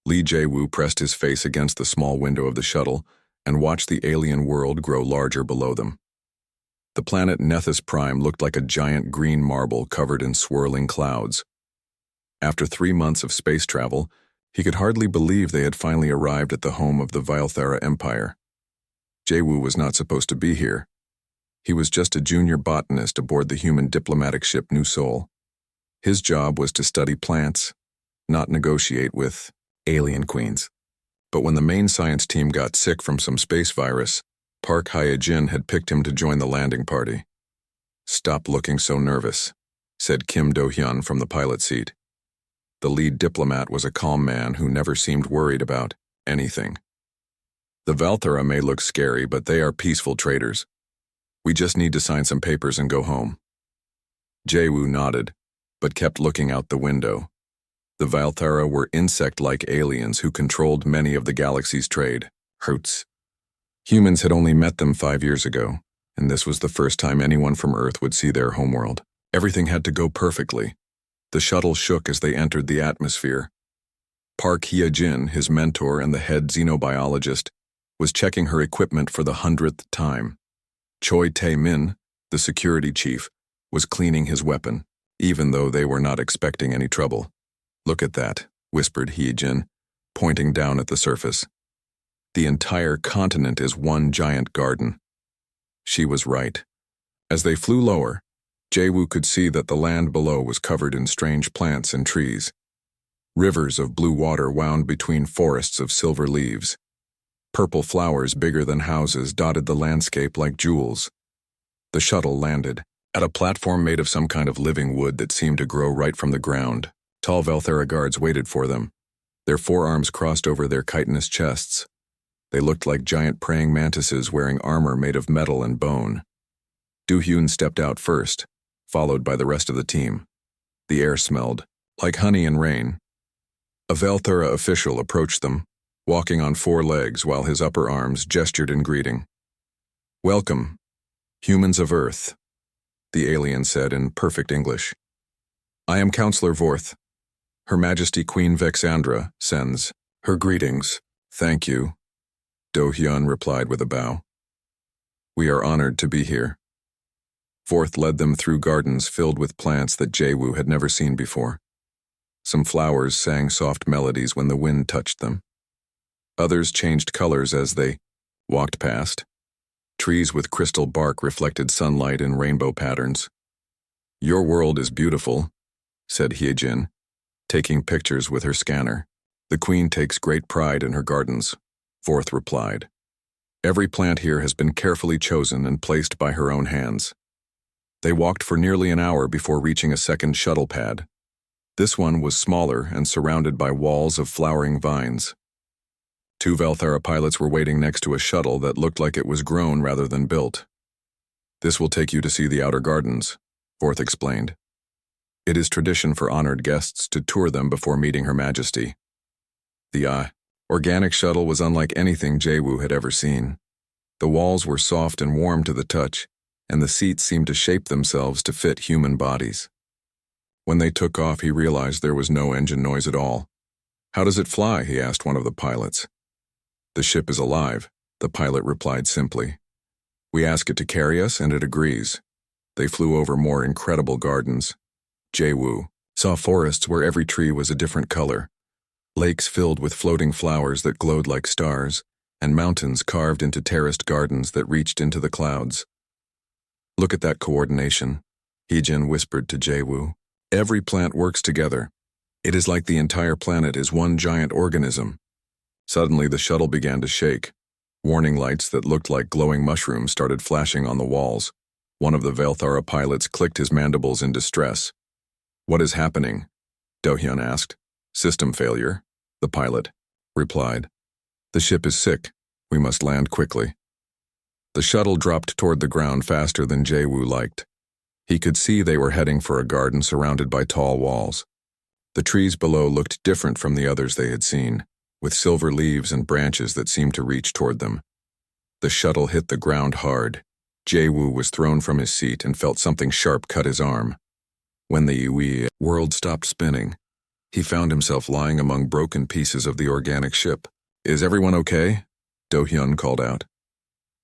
Lee Jae-woo pressed his face against the small window of the shuttle and watched the alien world grow larger below them. The planet Nethys Prime looked like a giant green marble covered in swirling clouds. After 3 months of space travel, he could hardly believe they had finally arrived at the home of the Vylthera Empire. Jae-woo was not supposed to be here. He was just a junior botanist aboard the human diplomatic ship New Seoul. His job was to study plants, not negotiate with alien queens. But when the main science team got sick from some space virus, Park Hye-jin had picked him to join the landing party. "Stop looking so nervous," said Kim Do-hyun from the pilot seat. The lead diplomat was a calm man who never seemed worried about anything. "The Vylthera may look scary, but they are peaceful traders. We just need to sign some papers and go home." Jae-woo nodded, but kept looking out the window. The Vylthera were insect-like aliens who controlled many of the galaxy's trade routes. Humans had only met them 5 years ago, and this was the first time anyone from Earth would see their homeworld. Everything had to go perfectly. The shuttle shook as they entered the atmosphere. Park Hye-jin, his mentor and the head xenobiologist, was checking her equipment for the 100th time. Choi Tae-min, the security chief, was cleaning his weapon, even though they were not expecting any trouble. "Look at that," whispered Hye-jin, pointing down at the surface. "The entire continent is one giant garden." She was right. As they flew lower, Jae-woo could see that the land below was covered in strange plants and trees. Rivers of blue water wound between forests of silver leaves. Purple flowers bigger than houses dotted the landscape like jewels. The shuttle landed at a platform made of some kind of living wood that seemed to grow right from the ground. Tall Vylthera guards waited for them, their forearms crossed over their chitinous chests. They looked like giant praying mantises wearing armor made of metal and bone. Do-hyun stepped out first, followed by the rest of the team. The air smelled like honey and rain. A Vylthera official approached them, walking on 4 legs while his upper arms gestured in greeting. "Welcome, humans of Earth," the alien said in perfect English. "I am Counselor Vorth. Her Majesty Queen Vexandra sends her greetings." "Thank you," Do-hyun replied with a bow. "We are honored to be here." Vorth led them through gardens filled with plants that Jae-woo had never seen before. Some flowers sang soft melodies when the wind touched them. Others changed colors as they walked past. Trees with crystal bark reflected sunlight in rainbow patterns. "Your world is beautiful," said Hye-jin, taking pictures with her scanner. "The Queen takes great pride in her gardens," Vorth replied. "Every plant here has been carefully chosen and placed by her own hands." They walked for nearly an hour before reaching a second shuttle pad. This one was smaller and surrounded by walls of flowering vines. 2 Vylthera pilots were waiting next to a shuttle that looked like it was grown rather than built. "This will take you to see the outer gardens," Vorth explained. "It is tradition for honored guests to tour them before meeting Her Majesty." The organic shuttle was unlike anything Jae-woo had ever seen. The walls were soft and warm to the touch, and the seats seemed to shape themselves to fit human bodies. When they took off, he realized there was no engine noise at all. "How does it fly?" he asked one of the pilots. "The ship is alive," the pilot replied simply. "We ask it to carry us, and it agrees." They flew over more incredible gardens. Jae-woo saw forests where every tree was a different color, lakes filled with floating flowers that glowed like stars, and mountains carved into terraced gardens that reached into the clouds. "Look at that coordination," Hye-jin whispered to Jae-woo. "Every plant works together. It is like the entire planet is one giant organism." Suddenly, the shuttle began to shake. Warning lights that looked like glowing mushrooms started flashing on the walls. One of the Vylthera pilots clicked his mandibles in distress. "What is happening?" Do-hyun asked. "System failure," the pilot replied. "The ship is sick. We must land quickly." The shuttle dropped toward the ground faster than Jae-woo liked. He could see they were heading for a garden surrounded by tall walls. The trees below looked different from the others they had seen, with silver leaves and branches that seemed to reach toward them. The shuttle hit the ground hard. Jae-woo was thrown from his seat and felt something sharp cut his arm. When the world stopped spinning, He found himself lying among broken pieces of the organic ship. "Is everyone okay?" Do-hyun called out.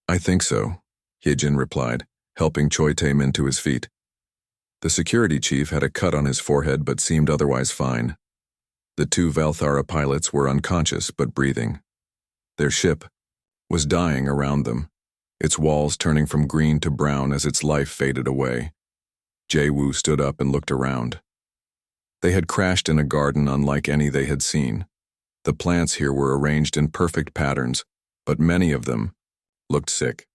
"I think so," Hyejin replied, helping Choi Tae-min to his feet. The security chief had a cut on his forehead but seemed otherwise fine. The two Valthara pilots were unconscious but breathing. Their ship was dying around them, its walls turning from green to brown as its life faded away. Jae-woo stood up and looked around. They had crashed in a garden unlike any they had seen. The plants here were arranged in perfect patterns, but many of them looked sick.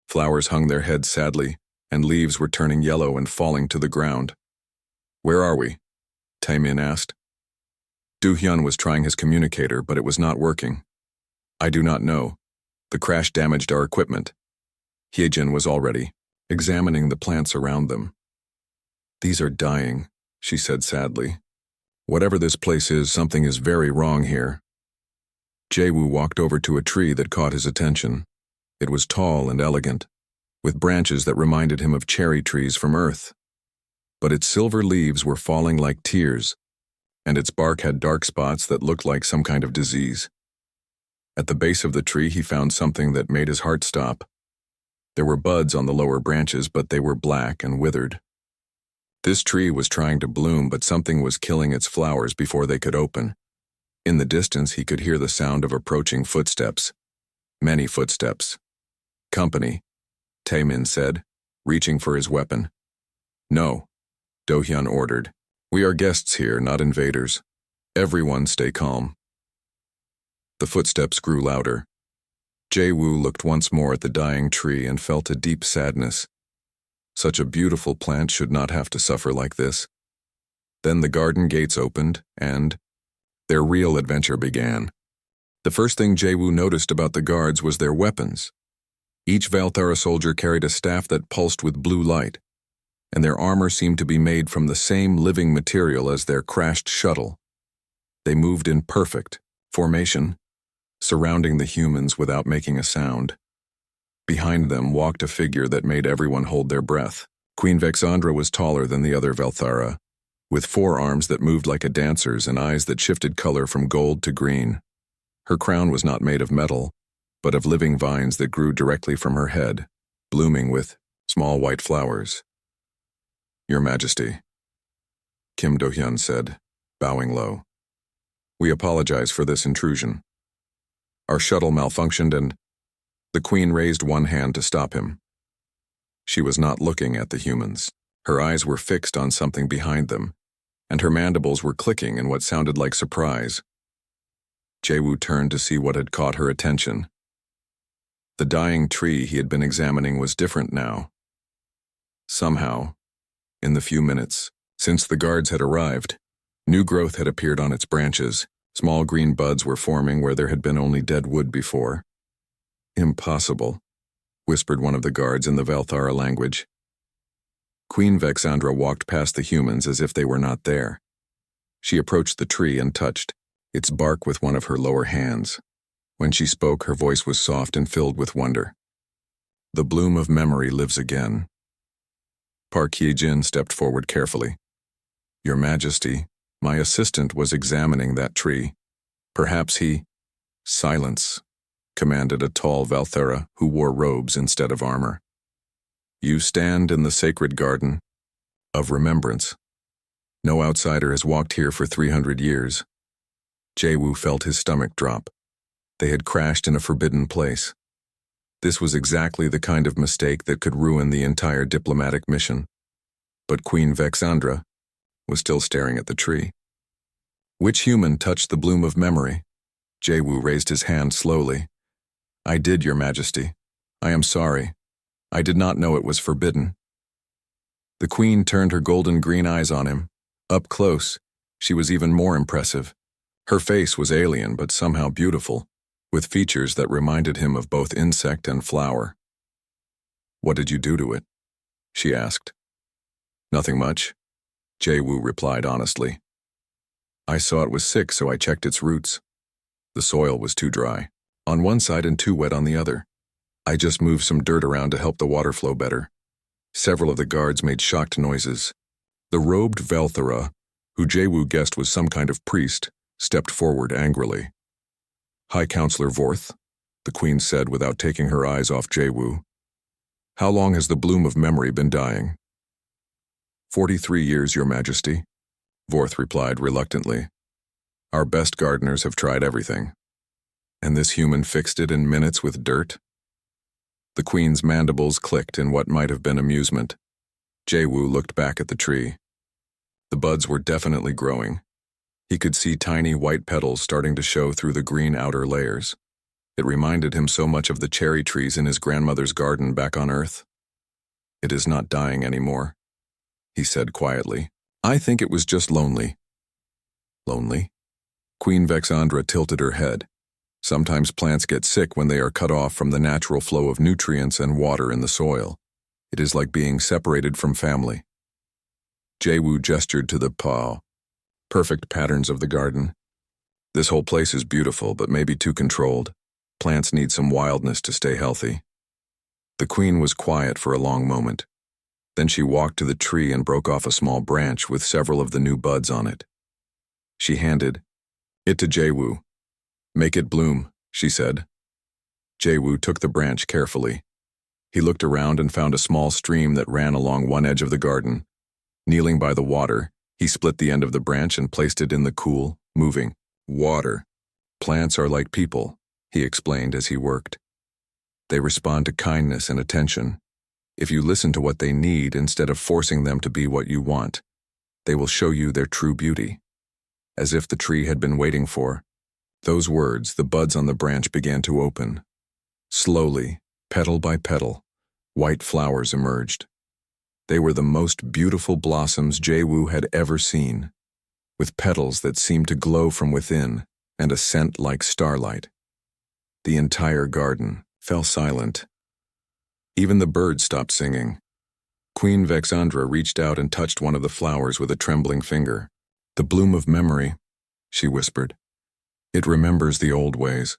Flowers hung their heads sadly, and leaves were turning yellow and falling to the ground. "Where are we?" Tae-min asked. Do-hyun was trying his communicator, but it was not working. "I do not know. The crash damaged our equipment." Hyejin was already examining the plants around them. "These are dying," she said sadly. "Whatever this place is, something is very wrong here." Jae-woo walked over to a tree that caught his attention. It was tall and elegant, with branches that reminded him of cherry trees from Earth. But its silver leaves were falling like tears, and its bark had dark spots that looked like some kind of disease. At the base of the tree he found something that made his heart stop. There were buds on the lower branches, but they were black and withered. This tree was trying to bloom, but something was killing its flowers before they could open. In the distance he could hear the sound of approaching footsteps. Many footsteps. "Company," Tae-min said, reaching for his weapon. "No," Do-hyun ordered. "We are guests here, not invaders. Everyone stay calm." The footsteps grew louder. Jae-woo looked once more at the dying tree and felt a deep sadness. Such a beautiful plant should not have to suffer like this. Then the garden gates opened, and their real adventure began. The first thing Jae-woo noticed about the guards was their weapons. Each Valthara soldier carried a staff that pulsed with blue light, and their armor seemed to be made from the same living material as their crashed shuttle. They moved in perfect formation, surrounding the humans without making a sound. Behind them walked a figure that made everyone hold their breath. Queen Vexandra was taller than the other Valthara, with forearms that moved like a dancer's and eyes that shifted color from gold to green. Her crown was not made of metal, but of living vines that grew directly from her head, blooming with small white flowers. "Your Majesty," Kim Do-hyun said, bowing low. "We apologize for this intrusion. Our shuttle malfunctioned and—" The Queen raised one hand to stop him. She was not looking at the humans. Her eyes were fixed on something behind them, and her mandibles were clicking in what sounded like surprise. Jae-woo turned to see what had caught her attention. The dying tree he had been examining was different now. Somehow, in the few minutes since the guards had arrived, new growth had appeared on its branches. Small green buds were forming where there had been only dead wood before. "Impossible," whispered one of the guards in the Valthara language. Queen Vexandra walked past the humans as if they were not there. She approached the tree and touched its bark with one of her lower hands. When she spoke, her voice was soft and filled with wonder. "The bloom of memory lives again." Park Hyejin stepped forward carefully. "Your Majesty, my assistant was examining that tree. Perhaps he—" "Silence," commanded a tall Valthara who wore robes instead of armor. "You stand in the sacred garden of remembrance. No outsider has walked here for 300 years. Jae-woo felt his stomach drop. They had crashed in a forbidden place. This was exactly the kind of mistake that could ruin the entire diplomatic mission. But Queen Vexandra was still staring at the tree. "Which human touched the bloom of memory?" Jae-woo raised his hand slowly. "I did, Your Majesty. I am sorry. I did not know it was forbidden." The queen turned her golden-green eyes on him. Up close, she was even more impressive. Her face was alien but somehow beautiful, with features that reminded him of both insect and flower. "What did you do to it?" she asked. "Nothing much," Jae-woo replied honestly. "I saw it was sick, so I checked its roots. The soil was too dry on one side and too wet on the other. I just moved some dirt around to help the water flow better." Several of the guards made shocked noises. The robed Valthara who Jaewu guessed was some kind of priest, stepped forward angrily. "High Counselor Vorth," the queen said without taking her eyes off Jaewu. "How long has the bloom of memory been dying?" 43 years, Your Majesty," Vorth replied reluctantly. "Our best gardeners have tried everything. And this human fixed it in minutes with dirt?" The queen's mandibles clicked in what might have been amusement. Jaewu looked back at the tree. The buds were definitely growing. He could see tiny white petals starting to show through the green outer layers. It reminded him so much of the cherry trees in his grandmother's garden back on Earth. "It is not dying anymore," he said quietly. "I think it was just lonely." "Lonely?" Queen Vexandra tilted her head. "Sometimes plants get sick when they are cut off from the natural flow of nutrients and water in the soil. It is like being separated from family." Jaewu gestured to the perfect patterns of the garden. "This whole place is beautiful, but maybe too controlled. Plants need some wildness to stay healthy." The queen was quiet for a long moment. Then she walked to the tree and broke off a small branch with several of the new buds on it. She handed it to Jaewu. "Make it bloom," she said. Jaewu took the branch carefully. He looked around and found a small stream that ran along one edge of the garden. Kneeling by the water, he split the end of the branch and placed it in the cool, moving water. "Plants are like people," he explained as he worked. "They respond to kindness and attention. If you listen to what they need instead of forcing them to be what you want, they will show you their true beauty." As if the tree had been waiting for those words, the buds on the branch began to open. Slowly, petal by petal, white flowers emerged. They were the most beautiful blossoms Jaewu had ever seen, with petals that seemed to glow from within and a scent like starlight. The entire garden fell silent. Even the birds stopped singing. Queen Vexandra reached out and touched one of the flowers with a trembling finger. "The bloom of memory," she whispered. "It remembers the old ways."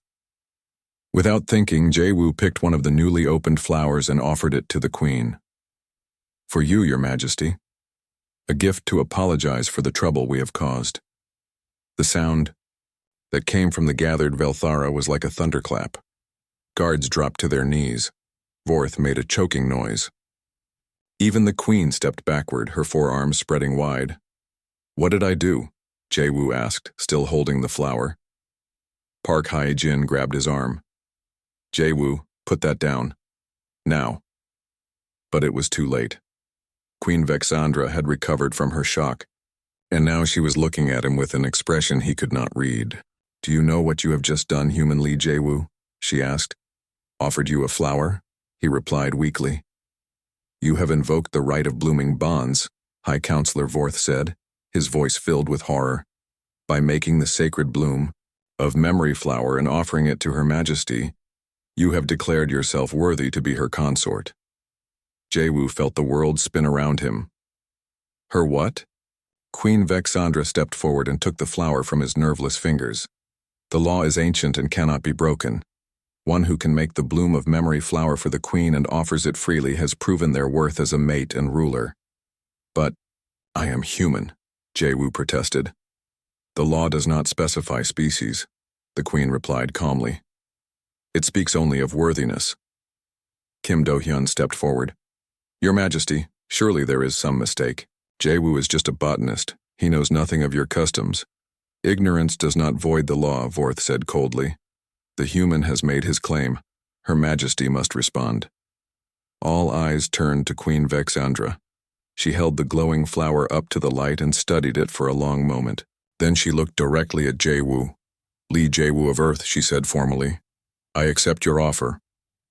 Without thinking, Jaewu picked one of the newly opened flowers and offered it to the queen. "For you, Your Majesty. A gift to apologize for the trouble we have caused." The sound that came from the gathered Velthara was like a thunderclap. Guards dropped to their knees. Vorth made a choking noise. Even the queen stepped backward, her forearms spreading wide. "What did I do?" Jaewu asked, still holding the flower. Park Hae-jin grabbed his arm. "Jaewu, put that down. Now." But it was too late. Queen Vexandra had recovered from her shock, and now she was looking at him with an expression he could not read. "Do you know what you have just done, humanly, Jaewu?" she asked. "Offered you a flower?" he replied weakly. "You have invoked the right of blooming bonds," High Counselor Vorth said, his voice filled with horror. "By making the sacred bloom of memory flower and offering it to Her Majesty, you have declared yourself worthy to be her consort." Jaewu felt the world spin around him. "Her what?" Queen Vexandra stepped forward and took the flower from his nerveless fingers. "The law is ancient and cannot be broken. One who can make the bloom of memory flower for the queen and offers it freely has proven their worth as a mate and ruler." "But I am human," Jaewu protested. "The law does not specify species," the queen replied calmly. "It speaks only of worthiness." Kim Do-hyun stepped forward. "Your Majesty, surely there is some mistake. Jaewu is just a botanist. He knows nothing of your customs." "Ignorance does not void the law," Vorth said coldly. "The human has made his claim. Her Majesty must respond." All eyes turned to Queen Vexandra. She held the glowing flower up to the light and studied it for a long moment. Then she looked directly at Jaewu. "Lee Jaewu of Earth," she said formally, "I accept your offer.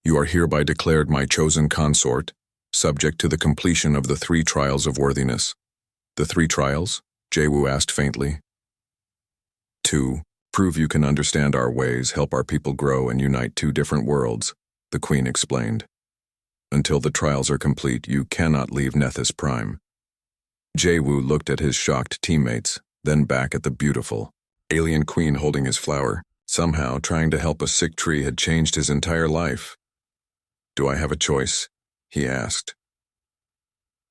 You are hereby declared my chosen consort, subject to the completion of the 3 trials of worthiness." "The 3 trials?" Jaewu asked faintly. "2. Prove you can understand our ways, help our people grow, and unite 2 different worlds," the queen explained. "Until the trials are complete, you cannot leave Nethys Prime." Jaewu looked at his shocked teammates, then back at the beautiful alien queen holding his flower. Somehow, trying to help a sick tree had changed his entire life. "Do I have a choice?" he asked.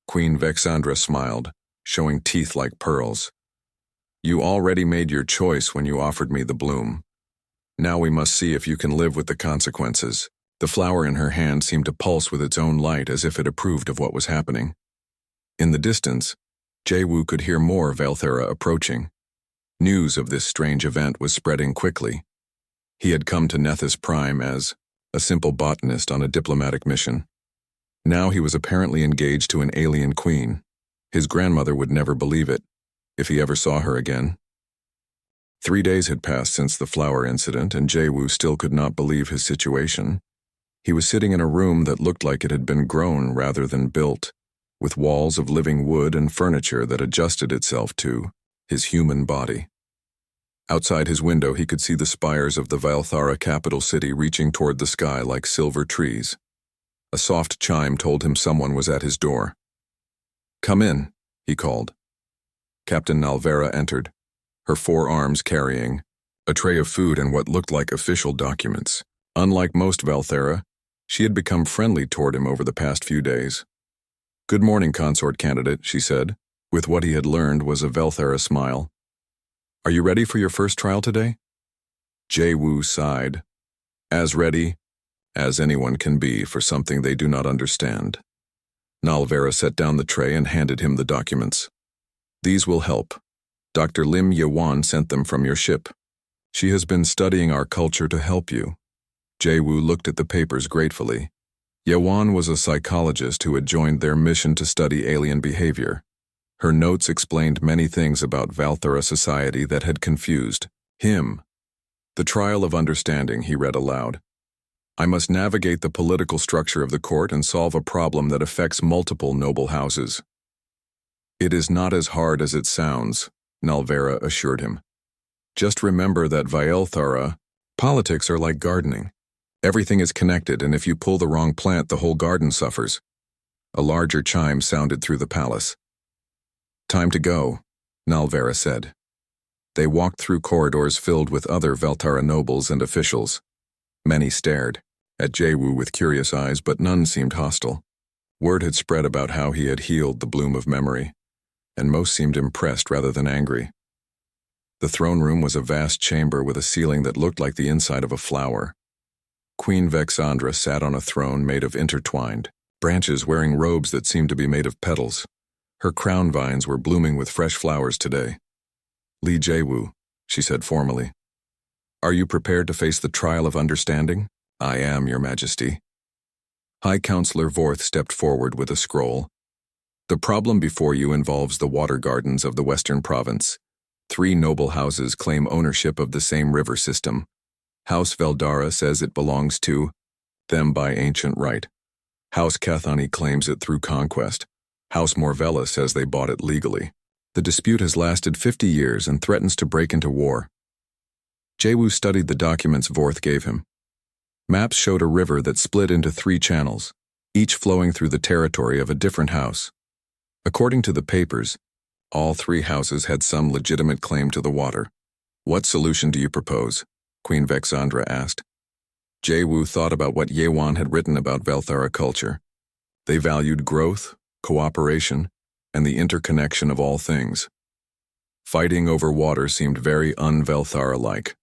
Queen Vexandra smiled, showing teeth like pearls. You already made your choice when you offered me the bloom. Now we must see if you can live with the consequences. The flower in her hand seemed to pulse with its own light as if it approved of what was happening. In the distance, Jae-woo could hear more Valthera approaching. News of this strange event was spreading quickly. He had come to Nethys Prime as a simple botanist on a diplomatic mission. Now he was apparently engaged to an alien queen. His grandmother would never believe it, if he ever saw her again. 3 days had passed since the flower incident, and Jae-woo still could not believe his situation. He was sitting in a room that looked like it had been grown rather than built, with walls of living wood and furniture that adjusted itself to his human body. Outside his window he could see the spires of the Valthara capital city reaching toward the sky like silver trees. A soft chime told him someone was at his door. "Come in," he called. Captain Nalvera entered, her 4 arms carrying a tray of food and what looked like official documents. Unlike most Valthera, she had become friendly toward him over the past few days. "Good morning, consort candidate," she said, with what he had learned was a Valthera smile. "Are you ready for your first trial today?" Jae-woo sighed. As ready as anyone can be for something they do not understand. Nalvera set down the tray and handed him the documents. "These will help. Dr. Lim Ye-won sent them from your ship. She has been studying our culture to help you." Jae-woo looked at the papers gratefully. Ye-won was a psychologist who had joined their mission to study alien behavior. Her notes explained many things about Valthera society that had confused him. "The trial of understanding," he read aloud. "I must navigate the political structure of the court and solve a problem that affects multiple noble houses." "It is not as hard as it sounds," Nalvera assured him. "Just remember that Valthara politics are like gardening. Everything is connected, and if you pull the wrong plant, the whole garden suffers." A larger chime sounded through the palace. "Time to go," Nalvera said. They walked through corridors filled with other Valthara nobles and officials. Many stared at Jae-woo with curious eyes, but none seemed hostile. Word had spread about how he had healed the bloom of memory, and most seemed impressed rather than angry. The throne room was a vast chamber with a ceiling that looked like the inside of a flower. Queen Vexandra sat on a throne made of intertwined branches, wearing robes that seemed to be made of petals. Her crown vines were blooming with fresh flowers today. "Lee Jae-woo," she said formally. "Are you prepared to face the trial of understanding?" "I am, Your Majesty." High Counselor Vorth stepped forward with a scroll. "The problem before you involves the water gardens of the Western Province. 3 noble houses claim ownership of the same river system. House Veldara says it belongs to them by ancient right. House Cathani claims it through conquest. House Morvella says they bought it legally. The dispute has lasted 50 years and threatens to break into war." Jae-woo studied the documents Vorth gave him. Maps showed a river that split into 3 channels, each flowing through the territory of a different house. According to the papers, all 3 houses had some legitimate claim to the water. "What solution do you propose?" Queen Vexandra asked. Jae-woo thought about what Ye-won had written about Valthara culture. They valued growth, cooperation, and the interconnection of all things. Fighting over water seemed very un-Valthara-like.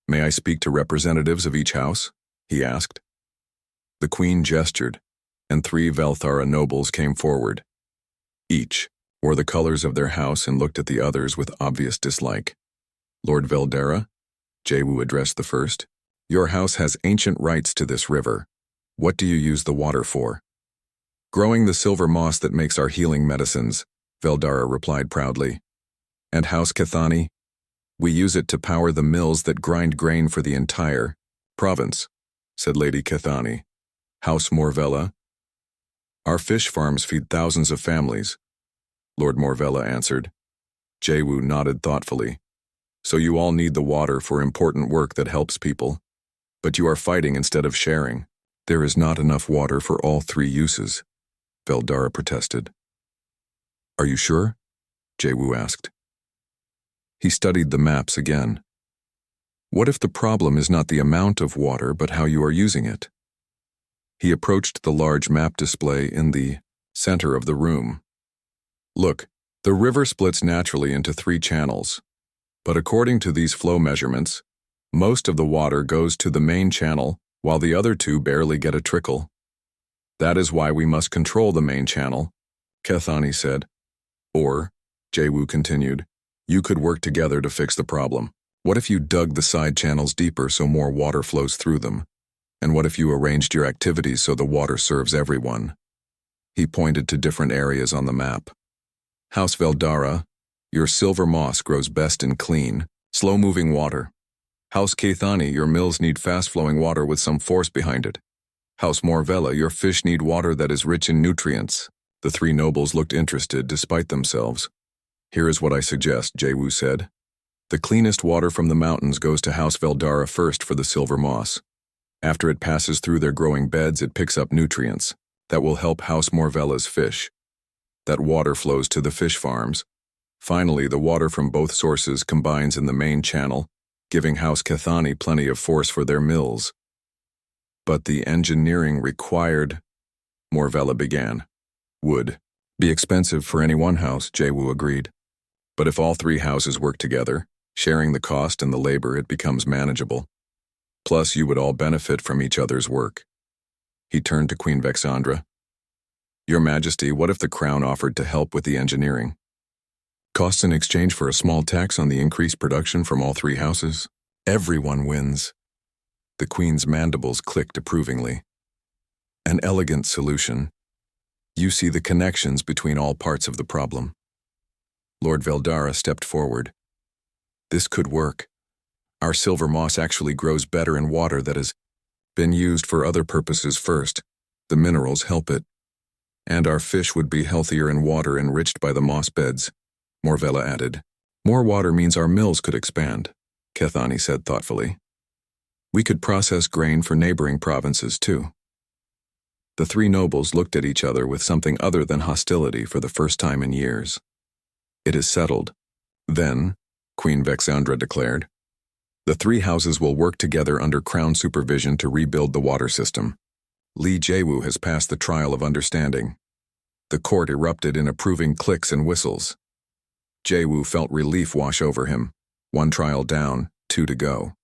"May I speak to representatives of each house?" he asked. The queen gestured, and 3 Valthara nobles came forward. Each wore the colors of their house and looked at the others with obvious dislike. "Lord Veldara," Jae-woo addressed the first, "your house has ancient rights to this river. What do you use the water for?" "Growing the silver moss that makes our healing medicines," Veldara replied proudly. "And House Cathani? We use it to power the mills that grind grain for the entire province," said Lady Cathani. "House Morvella? Our fish farms feed thousands of families," Lord Morvella answered. Jae-woo nodded thoughtfully. "So you all need the water for important work that helps people. But you are fighting instead of sharing. There is not enough water for all 3 uses," Veldara protested. "Are you sure?" Jae-woo asked. He studied the maps again. "What if the problem is not the amount of water, but how you are using it?" He approached the large map display in the center of the room. "Look, The river splits naturally into 3 channels, but according to these flow measurements, most of the water goes to the main channel while the other 2 barely get a trickle. That is why we must control the main channel, Kethani said. Or, Jaewoo continued, you could work together to fix the problem. What if you dug the side channels deeper so more water flows through them? And what if you arranged your activities so the water serves everyone? He pointed to different areas on the map. House Veldara, your silver moss grows best in clean, slow-moving water. House Kethani, your mills need fast-flowing water with some force behind it. House Morvella, your fish need water that is rich in nutrients. The 3 nobles looked interested despite themselves. Here is what I suggest, Jaewoo said. The cleanest water from the mountains goes to House Veldara first for the silver moss. After it passes through their growing beds, it picks up nutrients that will help House Morvella's fish. That water flows to the fish farms. Finally, the water from both sources combines in the main channel, giving House Kethani plenty of force for their mills. But the engineering required, Morvella began, would be expensive for any one house, Jaewoo agreed. But if all 3 houses work together, sharing the cost and the labor, it becomes manageable. Plus, you would all benefit from each other's work. He turned to Queen Vexandra. Your Majesty, what if the crown offered to help with the engineering? Costs in exchange for a small tax on the increased production from all 3 houses? Everyone wins. The Queen's mandibles clicked approvingly. An elegant solution. You see the connections between all parts of the problem. Lord Veldara stepped forward. This could work. Our silver moss actually grows better in water that has been used for other purposes first. The minerals help it. And our fish would be healthier in water enriched by the moss beds, Morvella added. More water means our mills could expand, Kethani said thoughtfully. We could process grain for neighboring provinces too. The 3 nobles looked at each other with something other than hostility for the first time in years. It is settled. Then, Queen Vexandra declared, the 3 houses will work together under crown supervision to rebuild the water system. Lee Jaewoo has passed the trial of understanding. The court erupted in approving clicks and whistles. Jaewoo felt relief wash over him. 1 trial down, 2 to go.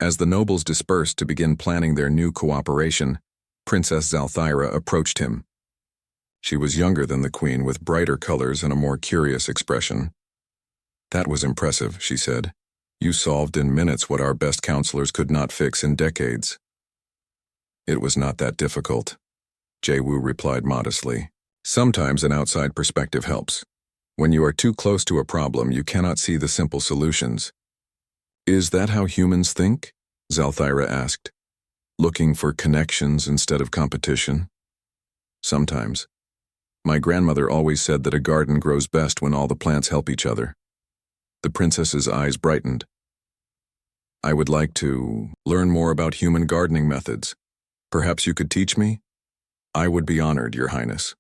As the nobles dispersed to begin planning their new cooperation, Princess Zalthyra approached him. She was younger than the queen, with brighter colors and a more curious expression. That was impressive, she said. You solved in minutes what our best counselors could not fix in decades. It was not that difficult, Jaewoo replied modestly. Sometimes an outside perspective helps. When you are too close to a problem, you cannot see the simple solutions. Is that how humans think? Zalthyra asked, looking for connections instead of competition. Sometimes. My grandmother always said that a garden grows best when all the plants help each other. The princess's eyes brightened. I would like to learn more about human gardening methods. Perhaps you could teach me? I would be honored, Your Highness.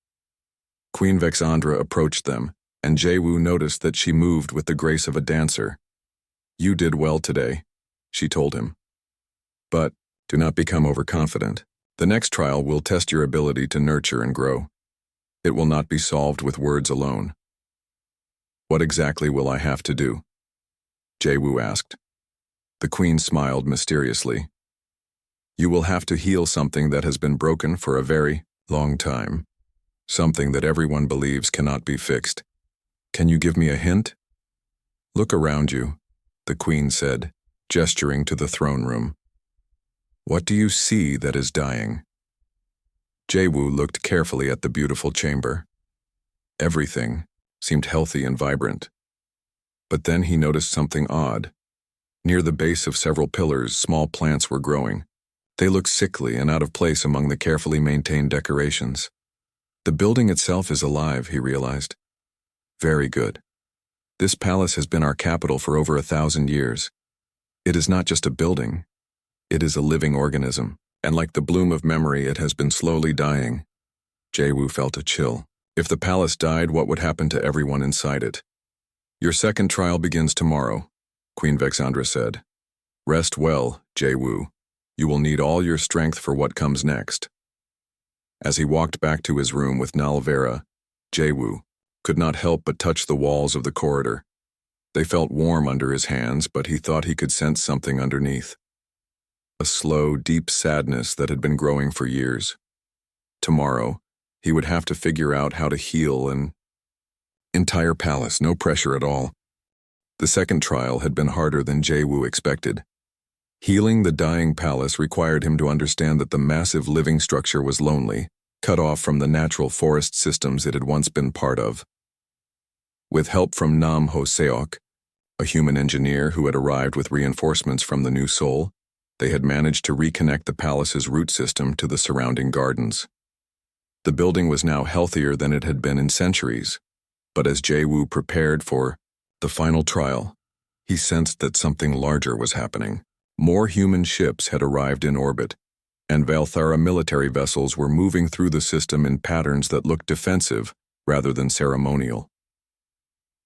Queen Vexandra approached them, and Jaewoo noticed that she moved with the grace of a dancer. You did well today, she told him. But do not become overconfident. The next trial will test your ability to nurture and grow. It will not be solved with words alone. What exactly will I have to do? Jaewoo asked. The queen smiled mysteriously. You will have to heal something that has been broken for a very long time. Something that everyone believes cannot be fixed. Can you give me a hint? Look around you, the queen said, gesturing to the throne room. What do you see that is dying? Jaewoo looked carefully at the beautiful chamber. Everything seemed healthy and vibrant. But then he noticed something odd. Near the base of several pillars, small plants were growing. They looked sickly and out of place among the carefully maintained decorations. The building itself is alive, he realized. Very good. This palace has been our capital for over 1,000 years. It is not just a building. It is a living organism, and like the bloom of memory, it has been slowly dying. Jaewoo felt a chill. If the palace died, what would happen to everyone inside it? Your second trial begins tomorrow, Queen Vexandra said. Rest well, Jaewoo. You will need all your strength for what comes next. As he walked back to his room with Nalvera, Jaewoo, could not help but touch the walls of the corridor. They felt warm under his hands, but he thought he could sense something underneath. A slow, deep sadness that had been growing for years. Tomorrow, he would have to figure out how to heal an entire palace, no pressure at all. The second trial had been harder than Jae-woo expected. Healing the dying palace required him to understand that the massive living structure was lonely, cut off from the natural forest systems it had once been part of. With help from Nam Ho Seok, a human engineer who had arrived with reinforcements from the New Soul, they had managed to reconnect the palace's root system to the surrounding gardens. The building was now healthier than it had been in centuries, but as Jae-woo prepared for the final trial, he sensed that something larger was happening. More human ships had arrived in orbit, and Valthara military vessels were moving through the system in patterns that looked defensive rather than ceremonial.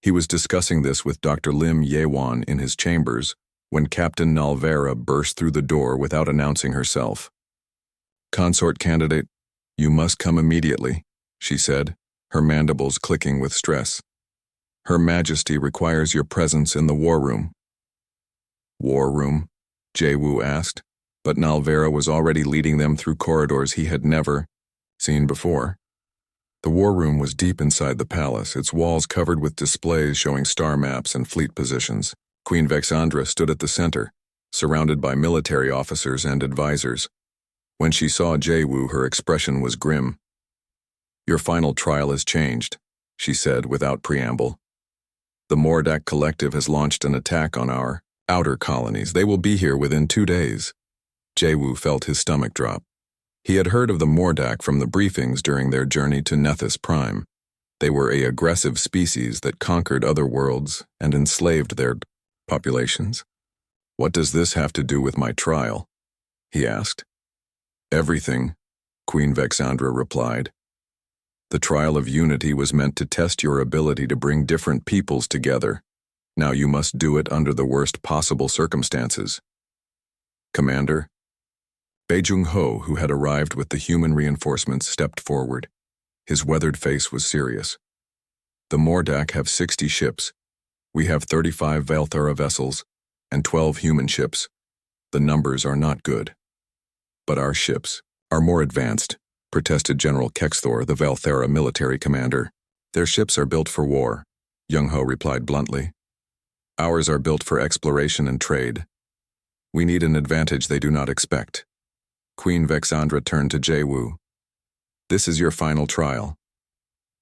He was discussing this with Dr. Lim Ye-won in his chambers when Captain Nalvera burst through the door without announcing herself. "Consort candidate, you must come immediately," she said, her mandibles clicking with stress. "Her Majesty requires your presence in the war room." "War room?" Jae-woo asked, but Nalvera was already leading them through corridors he had never seen before. The war room was deep inside the palace, its walls covered with displays showing star maps and fleet positions. Queen Vexandra stood at the center, surrounded by military officers and advisors. When she saw Jae-woo, her expression was grim. "Your final trial has changed," she said without preamble. "The Mordak Collective has launched an attack on our outer colonies. They will be here within 2 days." Jae-woo felt his stomach drop. He had heard of the Mordak from the briefings during their journey to Nethys Prime. They were an aggressive species that conquered other worlds and enslaved their populations. "What does this have to do with my trial?" he asked. "Everything," Queen Vexandra replied. "The trial of unity was meant to test your ability to bring different peoples together. Now you must do it under the worst possible circumstances." "Commander?" Bae-jung-ho, who had arrived with the human reinforcements, stepped forward. His weathered face was serious. "The Mordak have 60 ships. We have 35 Valthara vessels and 12 human ships. The numbers are not good." "But our ships are more advanced," protested General Kexthor, the Valthara military commander. "Their ships are built for war," Jung-ho replied bluntly. "Ours are built for exploration and trade. We need an advantage they do not expect." Queen Vexandra turned to Jae-woo. "This is your final trial.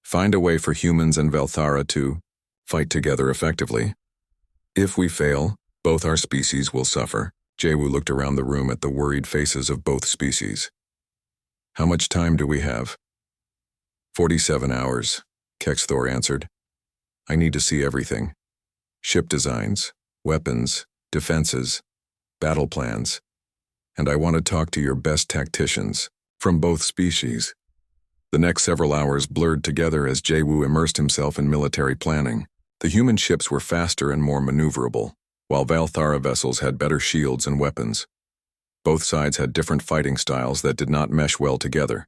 Find a way for humans and Valthara to fight together effectively. If we fail, both our species will suffer." Jae-woo looked around the room at the worried faces of both species. "How much time do we have?" 47 hours, Kexthor answered. "I need to see everything. Ship designs, weapons, defenses, battle plans. And I want to talk to your best tacticians from both species." The next several hours blurred together as Jae-woo immersed himself in military planning. The human ships were faster and more maneuverable, while Valthara vessels had better shields and weapons. Both sides had different fighting styles that did not mesh well together.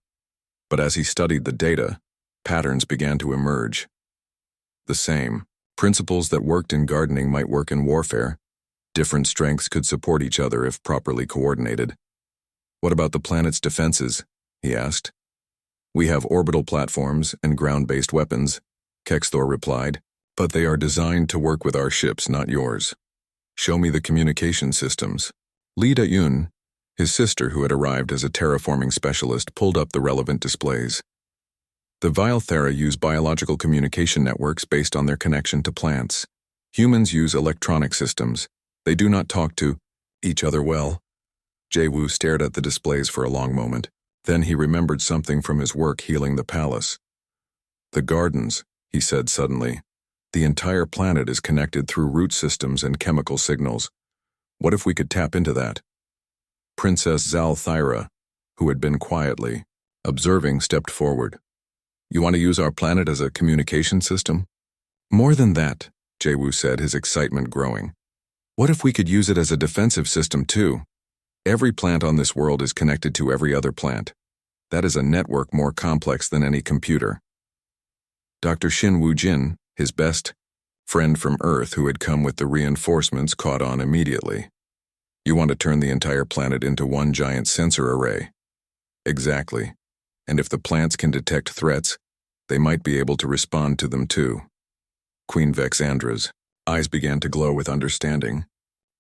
But as he studied the data, patterns began to emerge. The same principles that worked in gardening might work in warfare. Different strengths could support each other if properly coordinated. "What about the planet's defenses?" he asked. "We have orbital platforms and ground-based weapons," Kexthor replied, "but they are designed to work with our ships, not yours. Show me the communication systems." Lee Da-yun, his sister who had arrived as a terraforming specialist, pulled up the relevant displays. The Valthara use biological communication networks based on their connection to plants. Humans use electronic systems. They do not talk to each other well. Jae-woo stared at the displays for a long moment. Then he remembered something from his work healing the palace. "The gardens," he said suddenly. "The entire planet is connected through root systems and chemical signals. What if we could tap into that?" Princess Zalthyra, who had been quietly observing, stepped forward. "You want to use our planet as a communication system?" "More than that," Jae-woo said, his excitement growing. "What if we could use it as a defensive system too? Every plant on this world is connected to every other plant. That is a network more complex than any computer." Dr. Shin Woo-jin, his best friend from Earth who had come with the reinforcements, caught on immediately. You want to turn the entire planet into one giant sensor array. Exactly. And if the plants can detect threats, they might be able to respond to them too. Queen Vexandra's eyes began to glow with understanding.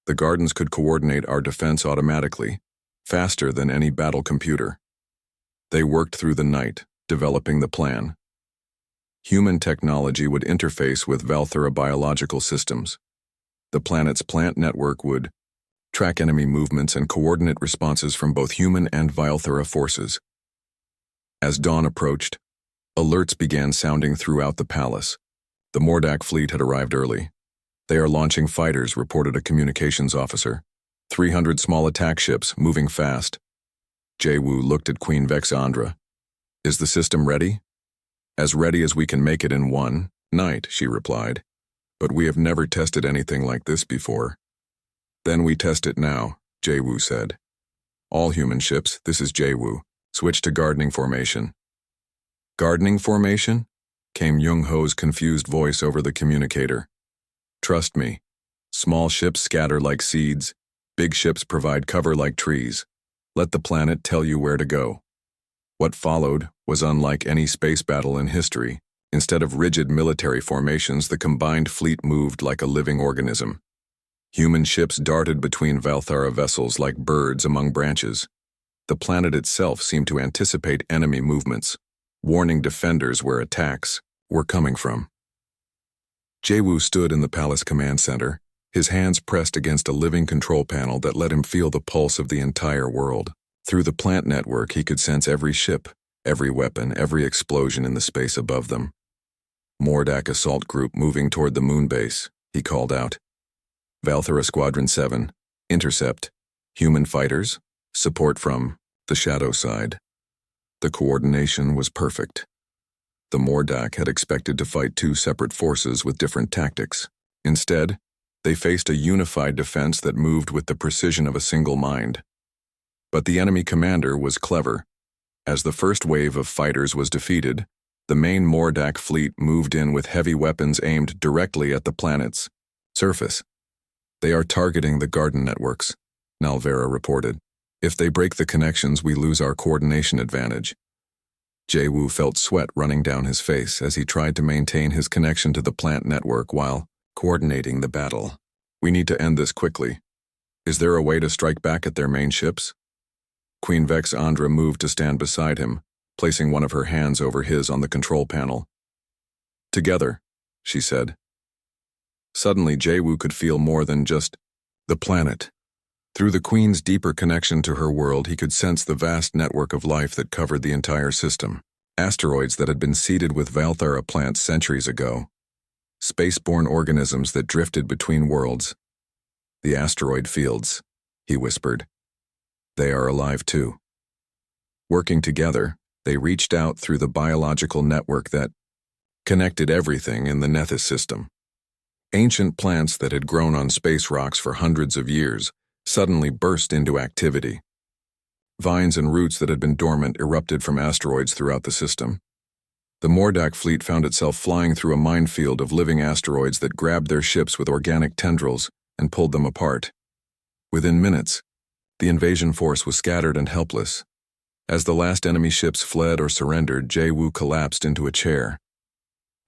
The gardens could coordinate our defense automatically, faster than any battle computer. They worked through the night, developing the plan. Human technology would interface with Valthera biological systems. The planet's plant network would track enemy movements and coordinate responses from both human and Valthera forces. As dawn approached, alerts began sounding throughout the palace. The Mordak fleet had arrived early. They are launching fighters, reported a communications officer. 300 small attack ships, moving fast. Jae-woo looked at Queen Vexandra. Is the system ready? As ready as we can make it in one night, she replied. But we have never tested anything like this before. Then we test it now, Jae-woo said. All human ships, this is Jae-woo. Switch to gardening formation. Gardening formation? Came Young-ho's confused voice over the communicator. Trust me. Small ships scatter like seeds. Big ships provide cover like trees. Let the planet tell you where to go. What followed was unlike any space battle in history. Instead of rigid military formations, the combined fleet moved like a living organism. Human ships darted between Valthera vessels like birds among branches. The planet itself seemed to anticipate enemy movements, warning defenders where attacks were coming from. Jae-woo stood in the palace command center, his hands pressed against a living control panel that let him feel the pulse of the entire world. Through the plant network, he could sense every ship, every weapon, every explosion in the space above them. Mordak assault group moving toward the moon base, he called out. Valthera Squadron 7, intercept, human fighters, support from the shadow side. The coordination was perfect. The Mordak had expected to fight two separate forces with different tactics. Instead, they faced a unified defense that moved with the precision of a single mind. But the enemy commander was clever. As the first wave of fighters was defeated, the main Mordak fleet moved in with heavy weapons aimed directly at the planet's surface. They are targeting the garden networks, Nalvera reported. If they break the connections, we lose our coordination advantage. Jae-woo felt sweat running down his face as he tried to maintain his connection to the plant network while coordinating the battle. We need to end this quickly. Is there a way to strike back at their main ships? Queen Vexandra moved to stand beside him, placing one of her hands over his on the control panel. Together, she said. Suddenly, Jae-woo could feel more than just the planet. Through the Queen's deeper connection to her world, he could sense the vast network of life that covered the entire system. Asteroids that had been seeded with Valthera plants centuries ago. Spaceborne organisms that drifted between worlds. The asteroid fields, he whispered. They are alive too. Working together, they reached out through the biological network that connected everything in the Nethys system. Ancient plants that had grown on space rocks for hundreds of years suddenly burst into activity. Vines and roots that had been dormant erupted from asteroids throughout the system. The Mordak fleet found itself flying through a minefield of living asteroids that grabbed their ships with organic tendrils and pulled them apart. Within minutes, the invasion force was scattered and helpless. As the last enemy ships fled or surrendered, Jae-woo collapsed into a chair.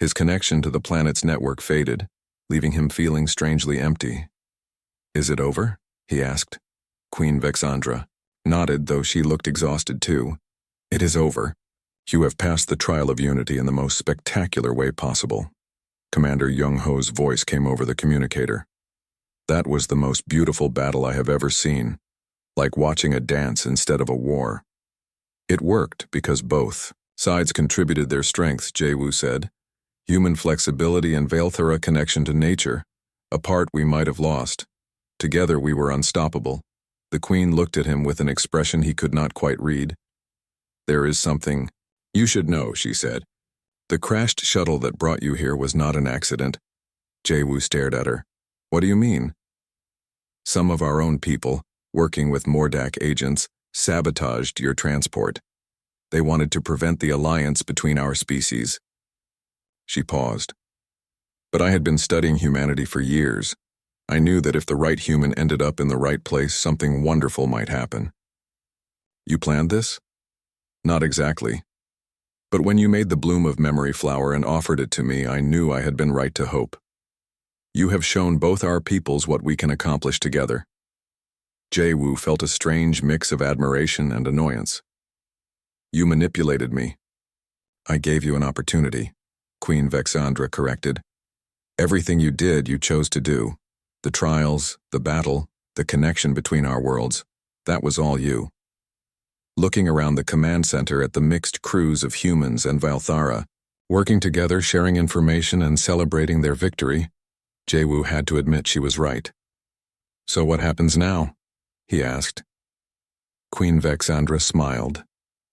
His connection to the planet's network faded, leaving him feeling strangely empty. Is it over? He asked. Queen Vexandra nodded, though she looked exhausted too. It is over. You have passed the trial of unity in the most spectacular way possible. Commander Young-ho's voice came over the communicator. That was the most beautiful battle I have ever seen, like watching a dance instead of a war. It worked because both sides contributed their strengths, Jae-woo said. Human flexibility and Valthera connection to nature. Apart, we might have lost. Together, we were unstoppable. The Queen looked at him with an expression he could not quite read. There is something you should know, she said. The crashed shuttle that brought you here was not an accident. Jae-woo stared at her. What do you mean? Some of our own people, working with Mordak agents, sabotaged your transport. They wanted to prevent the alliance between our species. She paused. But I had been studying humanity for years. I knew that if the right human ended up in the right place, something wonderful might happen. You planned this? Not exactly. But when you made the bloom of memory flower and offered it to me, I knew I had been right to hope. You have shown both our peoples what we can accomplish together. Jae-woo felt a strange mix of admiration and annoyance. You manipulated me. I gave you an opportunity, Queen Vexandra corrected. Everything you did, you chose to do. The trials, the battle, the connection between our worlds, that was all you. Looking around the command center at the mixed crews of humans and Valthara, working together, sharing information and celebrating their victory, Jae-woo had to admit she was right. So what happens now? He asked. Queen Vexandra smiled,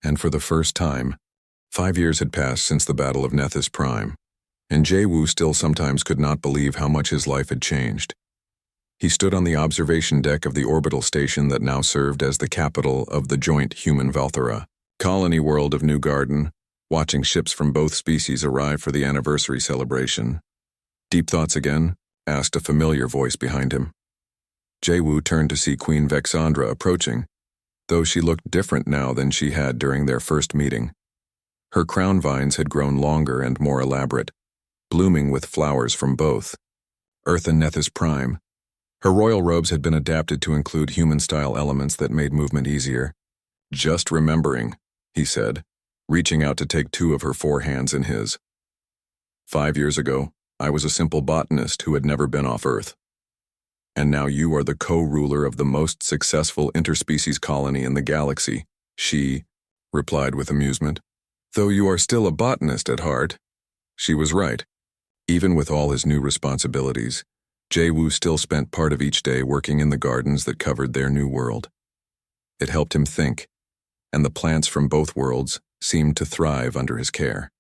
and for the first time, 5 years had passed since the Battle of Nethys Prime, and Jae-woo still sometimes could not believe how much his life had changed. He stood on the observation deck of the orbital station that now served as the capital of the joint human-Valthara colony world of New Garden, watching ships from both species arrive for the anniversary celebration. Deep thoughts again? Asked a familiar voice behind him. Jae-woo turned to see Queen Vexandra approaching, though she looked different now than she had during their first meeting. Her crown vines had grown longer and more elaborate, blooming with flowers from both Earth and Nethys Prime. Her royal robes had been adapted to include human-style elements that made movement easier. Just remembering, he said, reaching out to take 2 of her 4 hands in his. 5 years ago, I was a simple botanist who had never been off Earth. And now you are the co-ruler of the most successful interspecies colony in the galaxy, she replied with amusement. Though you are still a botanist at heart. She was right. Even with all his new responsibilities, Jae-woo still spent part of each day working in the gardens that covered their new world. It helped him think, and the plants from both worlds seemed to thrive under his care.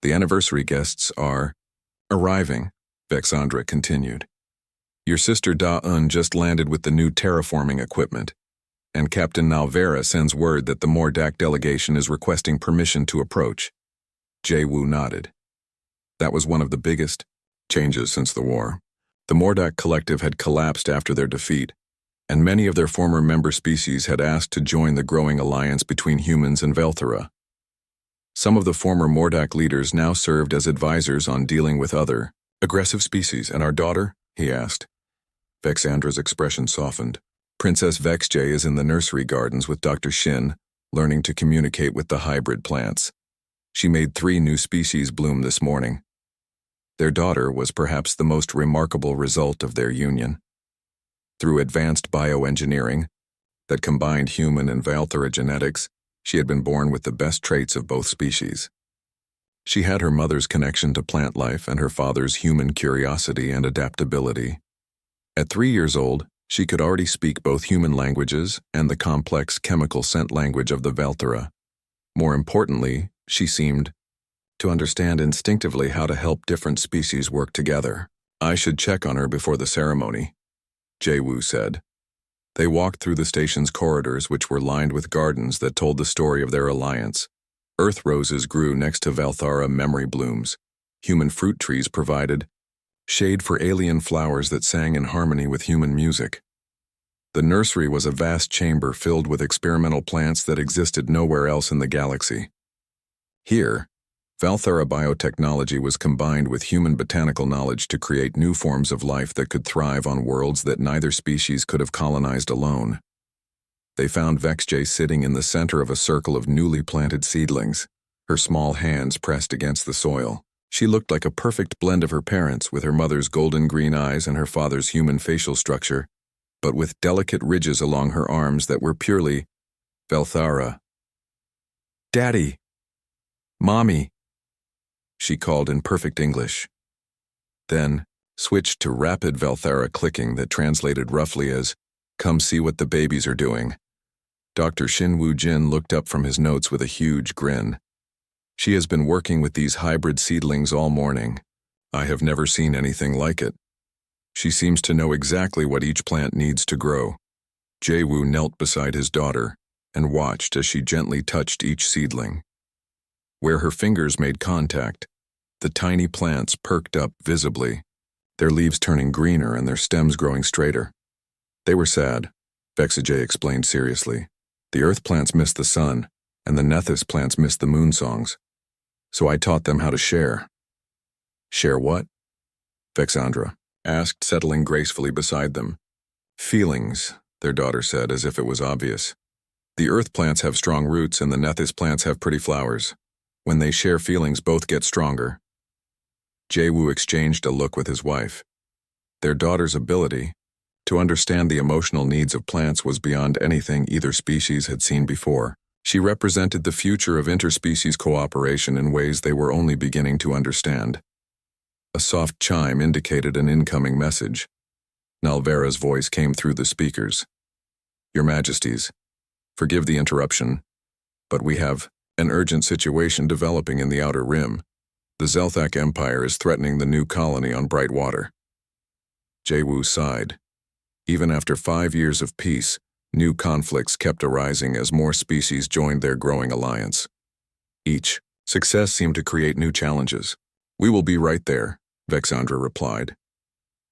The anniversary guests are arriving, Vexandra continued. Your sister Da-un just landed with the new terraforming equipment, and Captain Nalvera sends word that the Mordak delegation is requesting permission to approach. Jae-woo nodded. That was one of the biggest changes since the war. The Mordak collective had collapsed after their defeat, and many of their former member species had asked to join the growing alliance between humans and Valthara. Some of the former Mordak leaders now served as advisors on dealing with other aggressive species. And our daughter? He asked. Vexandra's expression softened. Princess Vexjay is in the nursery gardens with Dr. Shin, learning to communicate with the hybrid plants. She made 3 new species bloom this morning. Their daughter was perhaps the most remarkable result of their union. Through advanced bioengineering that combined human and Valthara genetics, she had been born with the best traits of both species. She had her mother's connection to plant life and her father's human curiosity and adaptability. At 3 years old, she could already speak both human languages and the complex chemical scent language of the Valthara. More importantly, she seemed to understand instinctively how to help different species work together. I should check on her before the ceremony, Jae-woo said. They walked through the station's corridors, which were lined with gardens that told the story of their alliance. Earth roses grew next to Valthara memory blooms. Human fruit trees provided shade for alien flowers that sang in harmony with human music. The nursery was a vast chamber filled with experimental plants that existed nowhere else in the galaxy. Here, Valthara biotechnology was combined with human botanical knowledge to create new forms of life that could thrive on worlds that neither species could have colonized alone. They found Vexjay sitting in the center of a circle of newly planted seedlings, her small hands pressed against the soil. She looked like a perfect blend of her parents, with her mother's golden green eyes and her father's human facial structure, but with delicate ridges along her arms that were purely Valthara. Daddy! Mommy! She called in perfect English. Then switched to rapid Valthara clicking that translated roughly as, "Come see what the babies are doing." Dr. Shin Woo-jin looked up from his notes with a huge grin. She has been working with these hybrid seedlings all morning. I have never seen anything like it. She seems to know exactly what each plant needs to grow. Jae-woo knelt beside his daughter and watched as she gently touched each seedling. Where her fingers made contact, The tiny plants perked up visibly, their leaves turning greener and their stems growing straighter. They were sad, Vexajay explained seriously. The earth plants missed the sun, and the Nethys plants missed the moon songs. So I taught them how to share. Share what? Vexandra asked, settling gracefully beside them. Feelings, their daughter said, as if it was obvious. The earth plants have strong roots and the Nethys plants have pretty flowers. When they share feelings, both get stronger. Jae-woo exchanged a look with his wife. Their daughter's ability to understand the emotional needs of plants was beyond anything either species had seen before. She represented the future of interspecies cooperation in ways they were only beginning to understand. A soft chime indicated an incoming message. Nalvera's voice came through the speakers. Your Majesties, forgive the interruption, but we have an urgent situation developing in the Outer Rim. The Zelthak Empire is threatening the new colony on Brightwater. Jae-woo sighed. Even after 5 years of peace, new conflicts kept arising as more species joined their growing alliance. Each success seemed to create new challenges. We will be right there, Vexandra replied.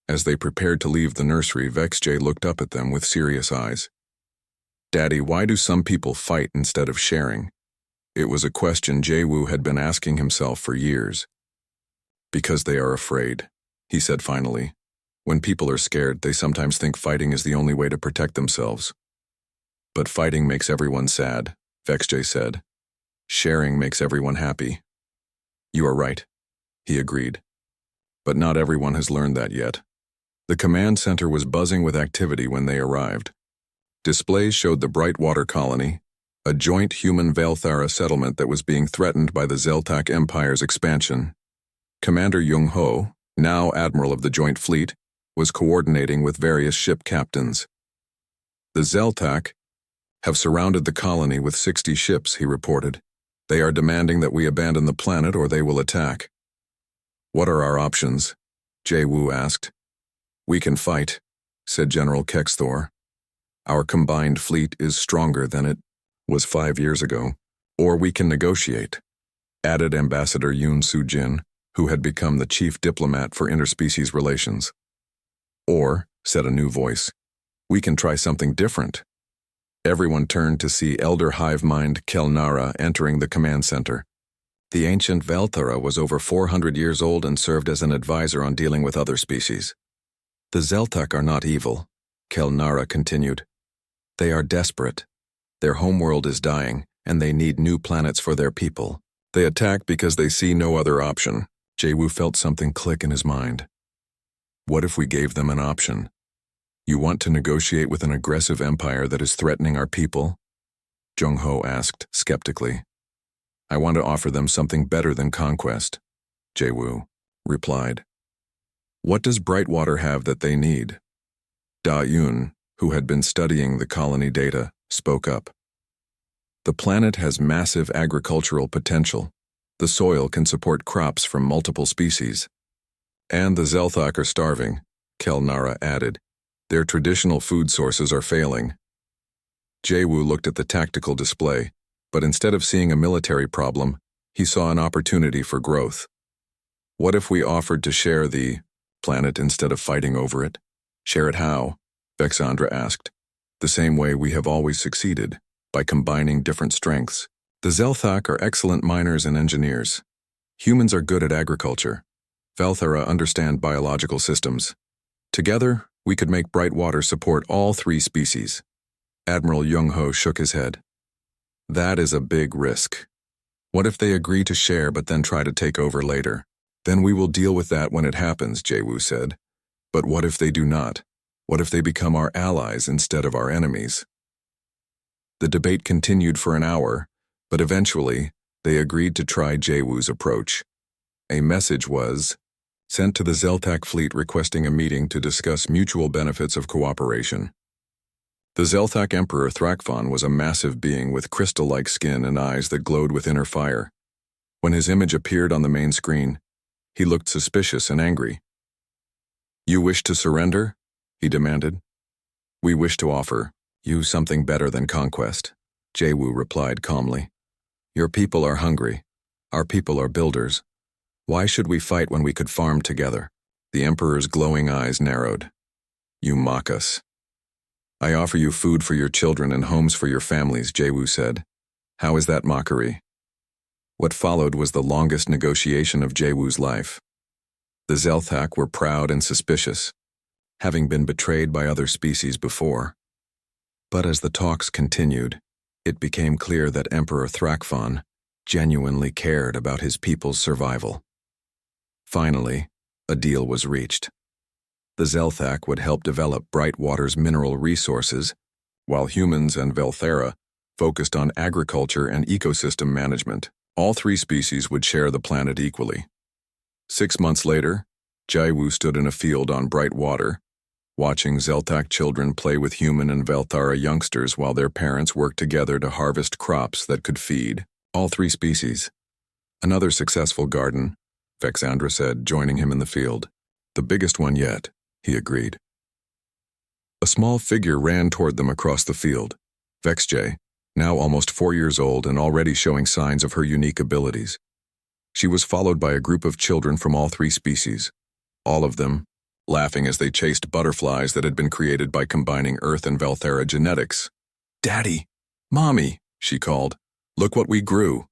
As they prepared to leave the nursery, Vexjay looked up at them with serious eyes. Daddy, why do some people fight instead of sharing? It was a question Jae-woo had been asking himself for years. Because they are afraid, he said finally. When people are scared, they sometimes think fighting is the only way to protect themselves. But fighting makes everyone sad, Vexjay said. Sharing makes everyone happy. You are right, he agreed. But not everyone has learned that yet. The command center was buzzing with activity when they arrived. Displays showed the Brightwater colony, a joint human Velthara settlement that was being threatened by the Zeltak Empire's expansion. Commander Jung-ho, now Admiral of the Joint Fleet, was coordinating with various ship captains. The Zeltak have surrounded the colony with 60 ships, he reported. They are demanding that we abandon the planet or they will attack. What are our options? Jae-woo asked. We can fight, said General Kexthor. Our combined fleet is stronger than it was 5 years ago. Or we can negotiate, added Ambassador Yoon Soo-jin, who had become the chief diplomat for interspecies relations. Or, said a new voice, we can try something different. Everyone turned to see Elder Hive Mind Kelnara entering the command center. The ancient Velthara was over 400 years old and served as an advisor on dealing with other species. The Zeltak are not evil, Kelnara continued. They are desperate. Their homeworld is dying, and they need new planets for their people. They attack because they see no other option. Jae-woo felt something click in his mind. What if we gave them an option? You want to negotiate with an aggressive empire that is threatening our people? Jung-ho asked skeptically. I want to offer them something better than conquest, Jae-woo replied. What does Brightwater have that they need? Da-yoon, who had been studying the colony data, spoke up. The planet has massive agricultural potential. The soil can support crops from multiple species. And the Zelthak are starving, Kelnara added. Their traditional food sources are failing. Jae-woo looked at the tactical display, but instead of seeing a military problem, he saw an opportunity for growth. What if we offered to share the planet instead of fighting over it? Share it how? Vexandra asked. The same way we have always succeeded, by combining different strengths. The Zelthak are excellent miners and engineers. Humans are good at agriculture. Velthara understand biological systems. Together, we could make Brightwater support all 3 species. Admiral Jung-ho shook his head. That is a big risk. What if they agree to share but then try to take over later? Then we will deal with that when it happens, Jae-woo said. But what if they do not? What if they become our allies instead of our enemies? The debate continued for an hour, but eventually, they agreed to try Jae-woo's approach. A message was sent to the Zeltak fleet requesting a meeting to discuss mutual benefits of cooperation. The Zelthak Emperor Thrakfon was a massive being with crystal-like skin and eyes that glowed with inner fire. When his image appeared on the main screen, he looked suspicious and angry. You wish to surrender? He demanded. We wish to offer you something better than conquest, Jae-woo replied calmly. Your people are hungry. Our people are builders. Why should we fight when we could farm together? The Emperor's glowing eyes narrowed. You mock us. I offer you food for your children and homes for your families, Jaewu said. How is that mockery? What followed was the longest negotiation of Jaewu's life. The Zelthak were proud and suspicious, having been betrayed by other species before. But as the talks continued, it became clear that Emperor Thrakfon genuinely cared about his people's survival. Finally, a deal was reached. The Zelthak would help develop Brightwater's mineral resources, while humans and Velthera focused on agriculture and ecosystem management. All three species would share the planet equally. 6 months later, Jaewu stood in a field on Brightwater, watching Zelthak children play with human and Velthara youngsters while their parents worked together to harvest crops that could feed all three species. Another successful garden, Vexandra said, joining him in the field. The biggest one yet, he agreed. A small figure ran toward them across the field. Vexjay, now almost 4 years old and already showing signs of her unique abilities. She was followed by a group of children from all three species, all of them laughing as they chased butterflies that had been created by combining Earth and Velthera genetics. Daddy! Mommy! She called. Look what we grew!